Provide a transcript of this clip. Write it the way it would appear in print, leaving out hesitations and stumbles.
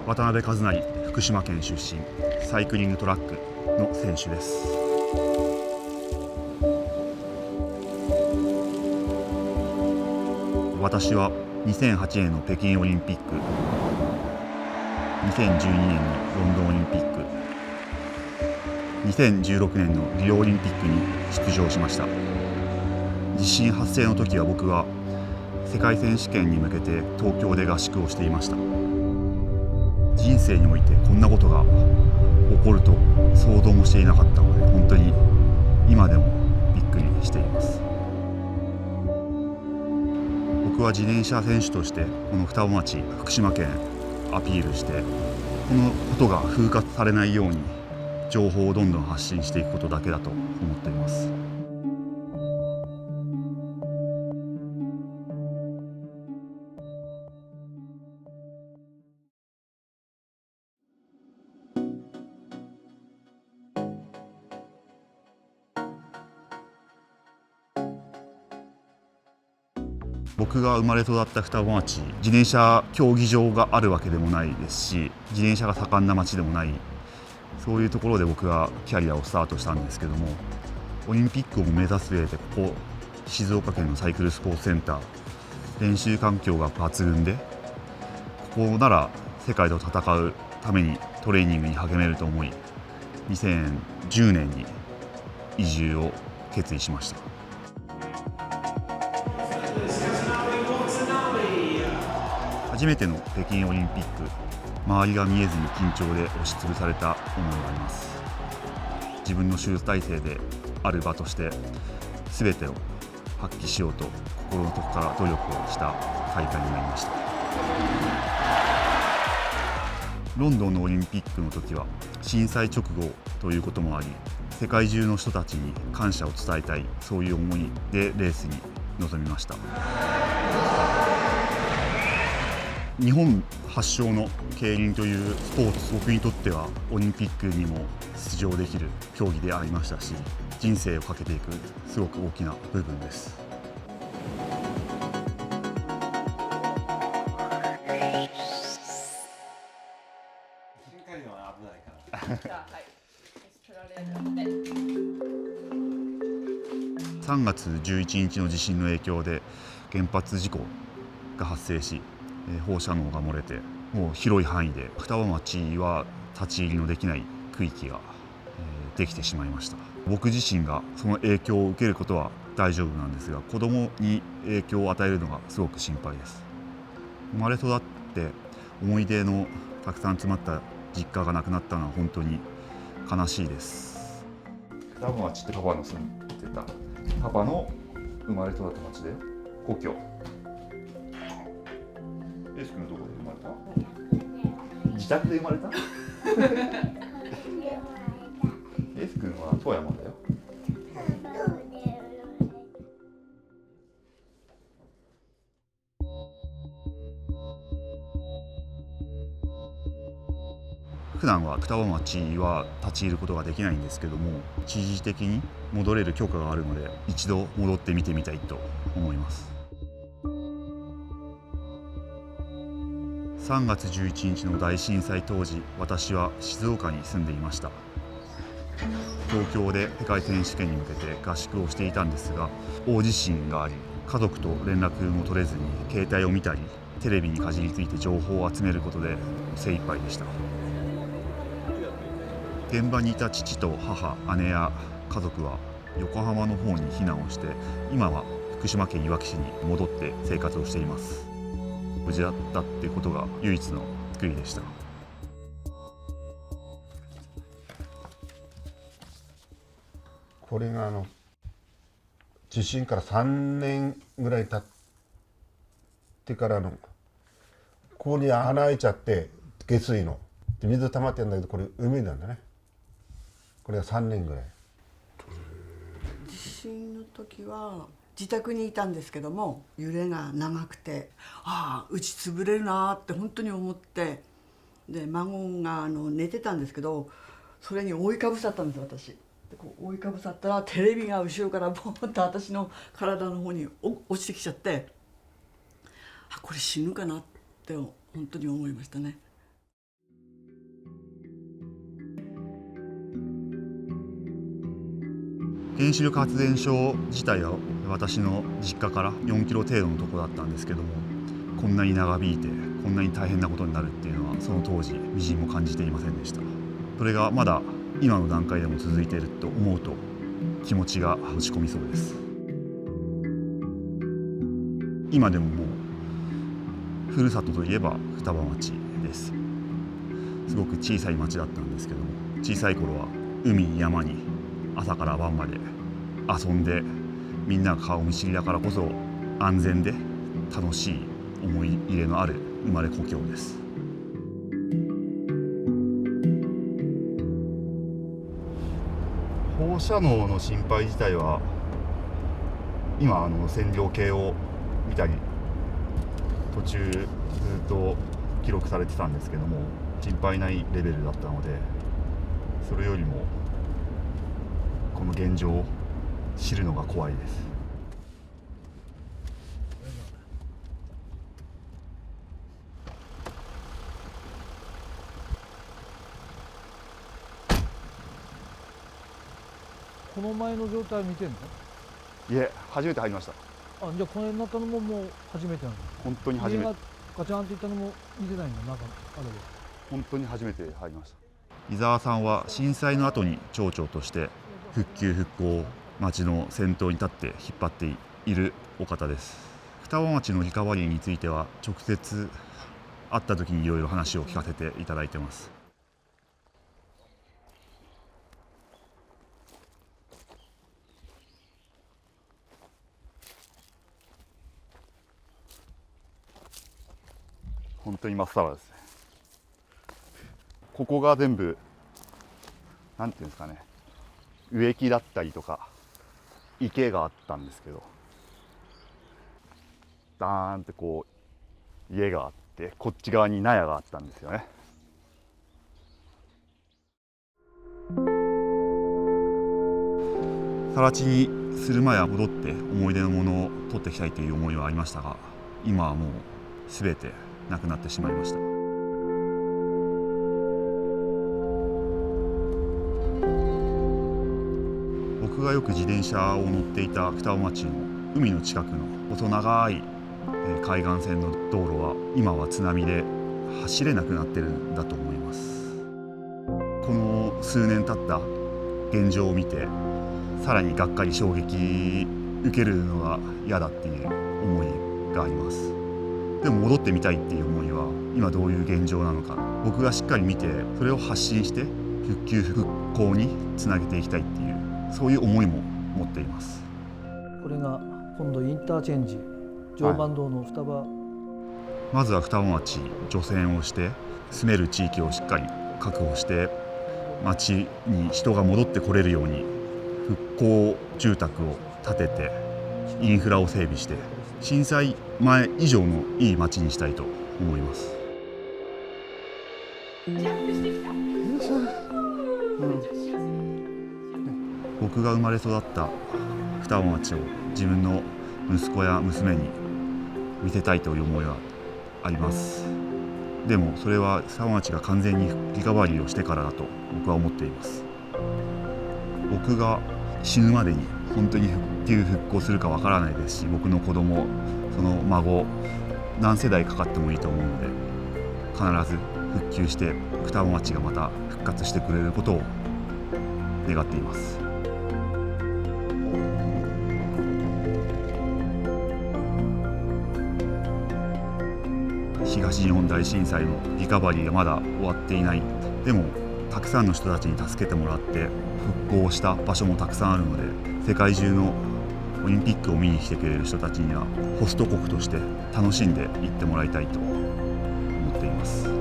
渡辺一成、福島県出身、サイクリングトラックの選手です。私は2008年の北京オリンピック、2012年にロンドンオリンピック、2016年のリオオリンピックに出場しました。地震発生の時は僕は世界選手権に向けて東京で合宿をしていました。人生においてこんなことが起こると想像もしていなかったので、本当に今でもびっくりしています。僕は自転車選手としてこの双葉町、福島県アピールして、このことが風化されないように情報をどんどん発信していくことだけだと思っています。僕が生まれ育った双葉町、自転車競技場があるわけでもないですし、自転車が盛んな町でもない、そういうところで僕はキャリアをスタートしたんですけども、オリンピックを目指す上でここ静岡県のサイクルスポーツセンター、練習環境が抜群で、ここなら世界と戦うためにトレーニングに励めると思い、2010年に移住を決意しました。初めての北京オリンピック、周りが見えずに緊張で押しつぶされた思いがあります。自分の集大成である場として全てを発揮しようと心の底から努力をした大会になりました。ロンドンのオリンピックの時は震災直後ということもあり、世界中の人たちに感謝を伝えたい、そういう思いでレースに臨みました。日本発祥の競輪というスポーツ、僕にとってはオリンピックにも出場できる競技でありましたし、人生をかけていくすごく大きな部分です。3月11日の地震の影響で原発事故が発生し、放射能が漏れて、もう広い範囲で双葉町は立ち入りのできない区域ができてしまいました。僕自身がその影響を受けることは大丈夫なんですが、子供に影響を与えるのがすごく心配です。生まれ育って思い出のたくさん詰まった実家がなくなったのは本当に悲しいです。双葉町ってパパの住んでた、パパの生まれ育った町で故郷。エース君どこで生まれた？自宅で生まれた？エース君は富山だよ。普段は双葉町は立ち入ることができないんですけども、一時的に戻れる許可があるので、一度戻って見てみたいと思います。3月11日の大震災当時、私は静岡に住んでいました。東京で世界選手権に向けて合宿をしていたんですが、大地震があり、家族と連絡も取れずに携帯を見たりテレビにかじりついて情報を集めることで精一杯でした。現場にいた父と母、姉や家族は横浜の方に避難をして、今は福島県いわき市に戻って生活をしています。無事だったっていうことが唯一の救いでした。これが地震から3年ぐらい経ってからの、ここに穴開いちゃって下水の水溜まってるんだけど、これ海なんだね。これが3年ぐらい。地震の時は自宅にいたんですけども、揺れが長くて、ああうち潰れるなって本当に思って、で孫が寝てたんですけど、それに覆いかぶさったんです私。でこう覆いかぶさったらテレビが後ろからボーンと私の体の方に落ちてきちゃって、あこれ死ぬかなって本当に思いましたね。原子力発電所自体は私の実家から4キロ程度のところだったんですけども、こんなに長引いてこんなに大変なことになるっていうのはその当時微塵も感じていませんでした。それがまだ今の段階でも続いていると思うと気持ちが落ち込みそうです。今でももうふるさとといえば双葉町です。すごく小さい町だったんですけども、小さい頃は海山に朝から晩まで遊んで、みんなが顔見知りだからこそ安全で楽しい思い入れのある生まれ故郷です。放射能の心配自体は今線量計を見たり途中ずっと記録されてたんですけども、心配ないレベルだったので、それよりもこの現状を知るのが怖いです。この前の状態見てんの？いえ、初めて入りました。あ、じゃあこの辺になったのももう初めてなの？本当に初めて。家がガチャンっていったのも見てないんだ、中あれは。本当に初めて入りました。伊沢さんは震災の後に町長として復旧復興、町の先頭に立って引っ張っているお方です。双葉町のリカバリーについては直接会った時にいろいろ話を聞かせていただいてます。本当に真っさらですね。ここが全部なんていうんですかね、植木だったりとか池があったんですけど、ダーンってこう家があって、こっち側に納屋があったんですよね。更地にする前は戻って思い出のものを取っていきたいという思いはありましたが、今はもう全てなくなってしまいました。僕がよく自転車を乗っていた双葉町の海の近くの細長い海岸線の道路は今は津波で走れなくなってるんだと思います。この数年経った現状を見て、さらにがっかり衝撃受けるのが嫌だっていう思いがあります。でも戻ってみたいっていう思いは今どういう現状なのか、僕がしっかり見てそれを発信して復旧復興につなげていきたいっていう、そういう思いも持っています。これが今度インターチェンジ常磐道の双葉、まずは双葉町除染をして住める地域をしっかり確保して、町に人が戻ってこれるように復興住宅を建ててインフラを整備して震災前以上のいい町にしたいと思います。僕が生まれ育った双葉町を自分の息子や娘に見せたいという思いはあります。でもそれは双葉町が完全にリカバリーをしてからだと僕は思っています。僕が死ぬまでに本当に復旧復興するかわからないですし、僕の子供、その孫、何世代かかってもいいと思うので、必ず復旧して双葉町がまた復活してくれることを願っています。東日本大震災のリカバリーがまだ終わっていない。でもたくさんの人たちに助けてもらって復興した場所もたくさんあるので、世界中のオリンピックを見に来てくれる人たちにはホスト国として楽しんでいってもらいたいと思っています。